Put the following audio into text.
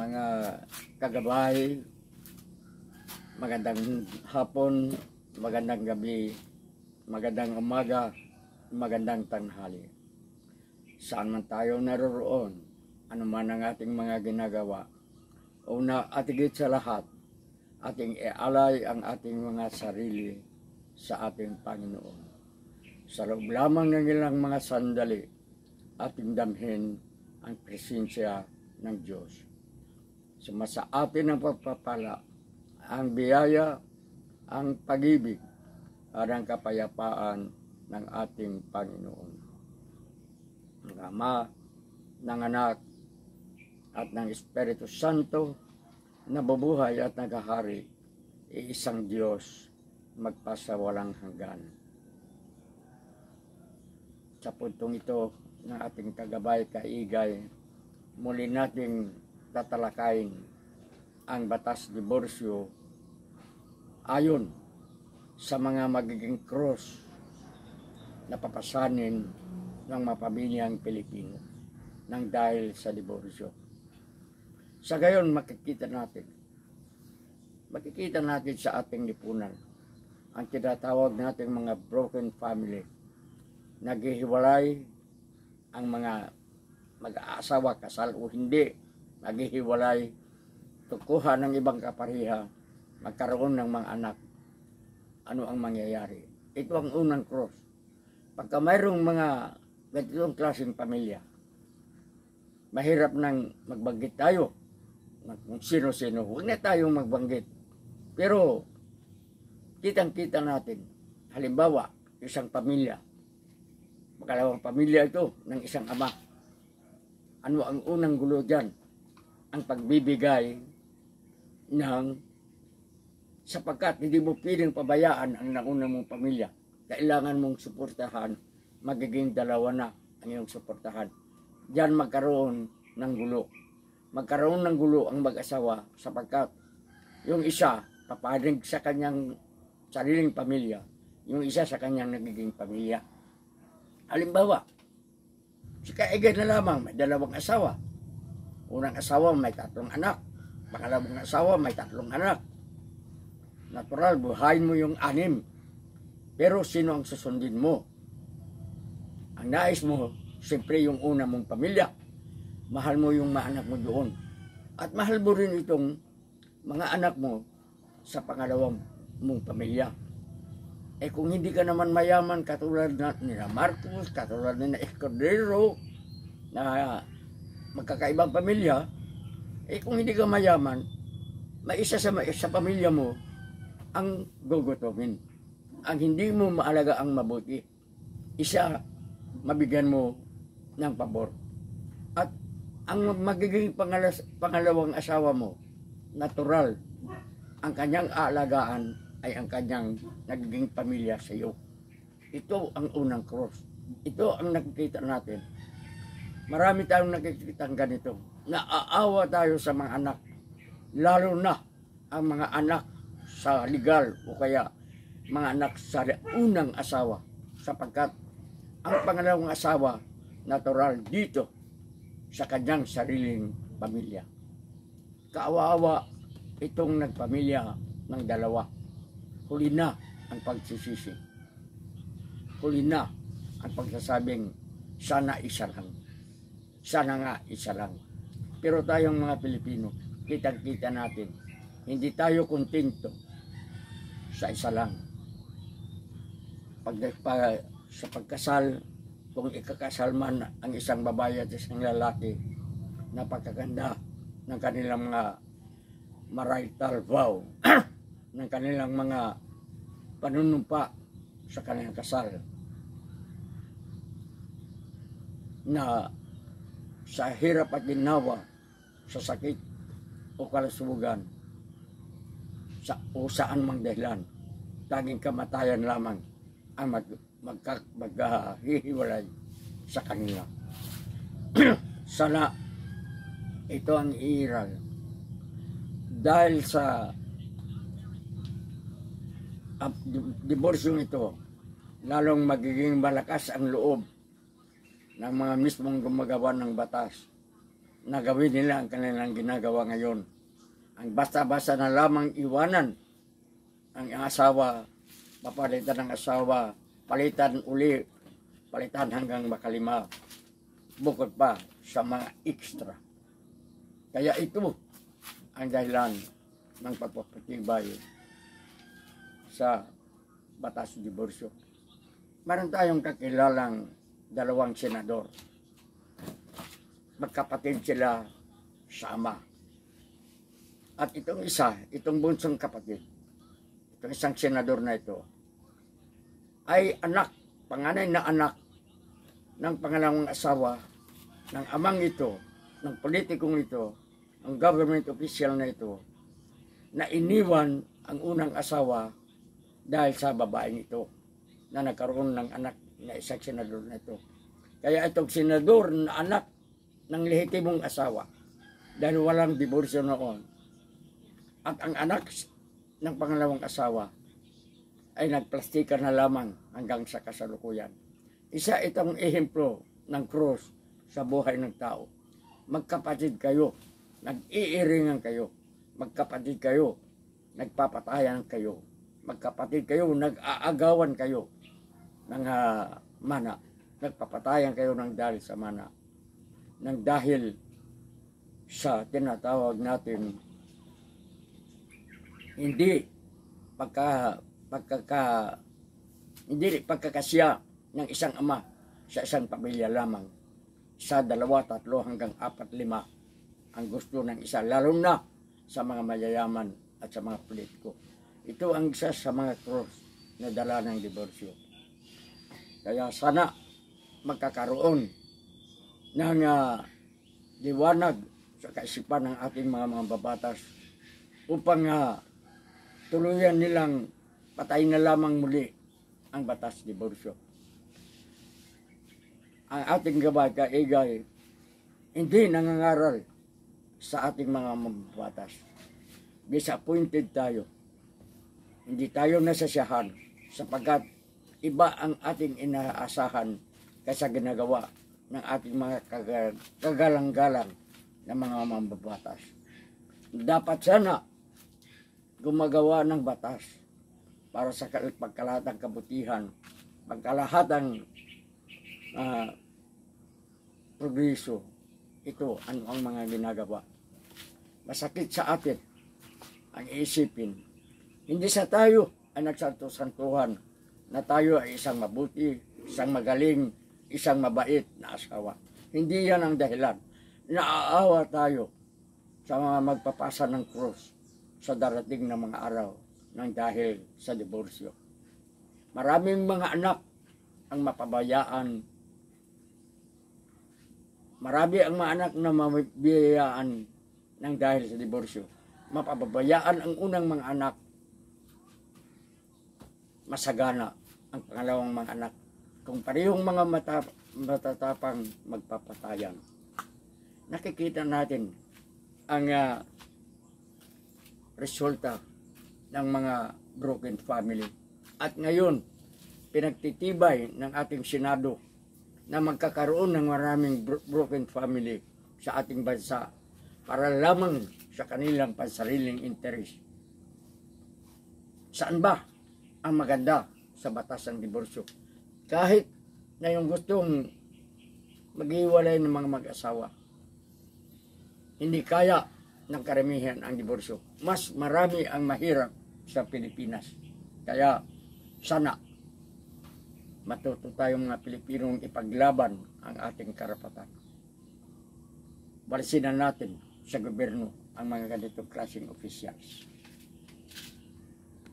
mga kagabay, magandang hapon, magandang gabi, magandang umaga, magandang tanghali. Saan man tayo naroroon, ano man ang ating mga ginagawa, una at higit sa lahat, ating ialay ang ating mga sarili sa ating Panginoon. Sa loob lamang ng ilang mga sandali, ating damhin ang presensya ng Diyos. Sumasa atin ang pagpapala, ang biyaya, ang pag-ibig, at ang kapayapaan ng ating Panginoon. Ng Ama, ng Anak, at ng Espiritu Santo, na bubuhay at naghahari, iisang Diyos, magpasawalang hanggan. Sa puntong ito ng ating kagabay, kaigay, muli nating tatalakayin ang batas diborsyo ayon sa mga magiging krus na papasanin ng mga pamilyang Pilipino nang dahil sa diborsyo. Sa gayon makikita natin sa ating lipunan ang tinatawag nating mga broken family. Naghihiwalay ang mga mag-aasawa, kasal o hindi, naghihiwalay, tukuha ng ibang kapariha, magkaroon ng mga anak. Ano ang mangyayari? Ito ang unang cross. Pagka mayroong mga ganitong klaseng pamilya, mahirap nang magbanggit tayo kung sino-sino. Huwag na tayong magbanggit. Pero kitang-kita natin, halimbawa, isang pamilya, makalawang pamilya ito ng isang ama. Ano ang unang gulo dyan? Ang pagbibigay ng sapagkat hindi mo piling pabayaan ang nauna mong pamilya. Kailangan mong suportahan, magiging dalawa na ang iyong suportahan. Diyan magkaroon ng gulo. Magkaroon ng gulo ang mag-asawa sapagkat yung isa papanig sa kanyang sariling pamilya, yung isa sa kanyang nagiging pamilya. Halimbawa, si kaigay na lamang may dalawang asawa. Unang asawa may 3 anak. Pangalawang asawa may 3 anak. Natural, buhayin mo yung 6. Pero sino ang susundin mo? Ang nais mo, siyempre yung una mong pamilya. Mahal mo yung mga anak mo doon. At mahal mo rin itong mga anak mo sa pangalawang mong pamilya. Eh kung hindi ka naman mayaman katulad ni Marcos, katulad ni Escudero, na magkakaibang pamilya, eh kung hindi ka mayaman, may isa sa pamilya mo ang gugutomin. Ang hindi mo maalaga ang mabuti, isa mabigyan mo ng pabor. At ang magiging pangalawang asawa mo, natural, ang kanyang aalagaan ay ang kanyang nagiging pamilya sa iyo. Ito ang unang cross. Ito ang nakikita natin. Marami tayong nakikita ganito. Naaawa tayo sa mga anak. Lalo na ang mga anak sa legal o kaya mga anak sa unang asawa. Sapagkat ang pangalawang asawa, natural dito sa kanyang sariling pamilya. Kaawa-awa itong nagpamilya ng dalawa. Huli na ang pagsisisi. Huli na ang pagsasabing sana isa lang. Sana nga isa lang. Pero tayong mga Pilipino, kitang-kita natin, hindi tayo kontento sa isa lang. Sa pagkasal, kung ikakasal man ang isang babae at isang lalaki, napakaganda ng kanilang mga marital vow, ng kanilang mga panunumpa sa kanilang kasal, na sa hirap at ginawa, sa sakit o kalusugan, o saan mang dahilan, tanging kamatayan lamang ang maghihiwalay sa kanila. Sana ito ang iiral dahil sa diborsyon ito, lalong magiging malakas ang loob ng mga mismong gumagawa ng batas na gawin nila ang kanilang ginagawa ngayon. Ang basta-basta na lamang iwanan ang asawa, papalitan ng asawa, palitan uli, palitan hanggang makalima, bukod pa sa mga extra. Kaya ito ang dahilan ng pagpapatibay sa batas diborsyo. Meron tayong kakilalang dalawang senador. Magkapatid sila sa ama. At itong isa, itong bunsong kapatid, itong isang senador na ito, ay anak, panganay na anak ng pangalawang asawa ng amang ito, ng politikong ito, ng government official na ito, na iniwan ang unang asawa dahil sa babaeng ito na nagkaroon ng anak na isang senador na ito. Kaya itong senador na anak ng lehitimong asawa dahil walang diborsyo noon. At ang anak ng pangalawang asawa ay nagplastikan na lamang hanggang sa kasalukuyan. Isa itong ehemplo ng krus sa buhay ng tao. Magkapatid kayo, nag-iiringan kayo, magkapatid kayo, nagpapatayan kayo, magkapatid kayo, nag-aagawan kayo ng mana, nagpapatayan kayo ng dahil sa mana, ng dahil sa tinatawag natin hindi pagkakasya ng isang ama sa isang pamilya lamang, sa 2, 3 hanggang 4, 5 ang gusto ng isa, lalo na sa mga mayayaman at sa mga politiko. Ito ang isa sa mga krus na dala ng diborsyo. Kaya sana magkakaroon ng liwanag sa kaisipan ng ating mga babatas upang tuluyan nilang patayin na lamang muli ang batas diborsyo. Ang ating gabay kaigay hindi nangangaral sa ating mga mababatas. Disappointed tayo. Hindi tayo nasasiyahan sapagkat iba ang ating inaasahan kaysa ginagawa ng ating mga kagalang-galang na mga mambabatas. Dapat sana gumagawa ng batas para sa pagkalahatang kabutihan, pagkalahatang progreso. Ito ano ang mga ginagawa. Masakit sa atin ang iisipin. Hindi sa tayo ay nagsanto-santuhan na tayo ay isang mabuti, isang magaling, isang mabait na asawa. Hindi yan ang dahilan. Naaawa tayo sa mga magpapasa ng krus sa darating na mga araw ng dahil sa diborsyo. Maraming mga anak ang mapabayaan. Marami ang mga anak na mabiyayaan ng dahil sa diborsyo. Mapababayaan ang unang mga anak. Masagana ang pangalawang mga anak. Kung parehong mga matatapang magpapatayan. Nakikita natin ang resulta ng mga broken family. At ngayon, pinagtitibay ng ating Senado na magkakaroon ng maraming broken family sa ating bansa para lamang sa kanilang pansariling interes. Saan ba ang maganda sa batas ng diborsyo? Kahit na yung gustong maghiwalay ng mga mag-asawa, hindi kaya ng karamihan ang diborsyo. Mas marami ang mahirap sa Pilipinas. Kaya sana matuto tayong mga Pilipinong ipaglaban ang ating karapatan. Balisinan natin sa gobyerno ang mga ganitong klaseng officials.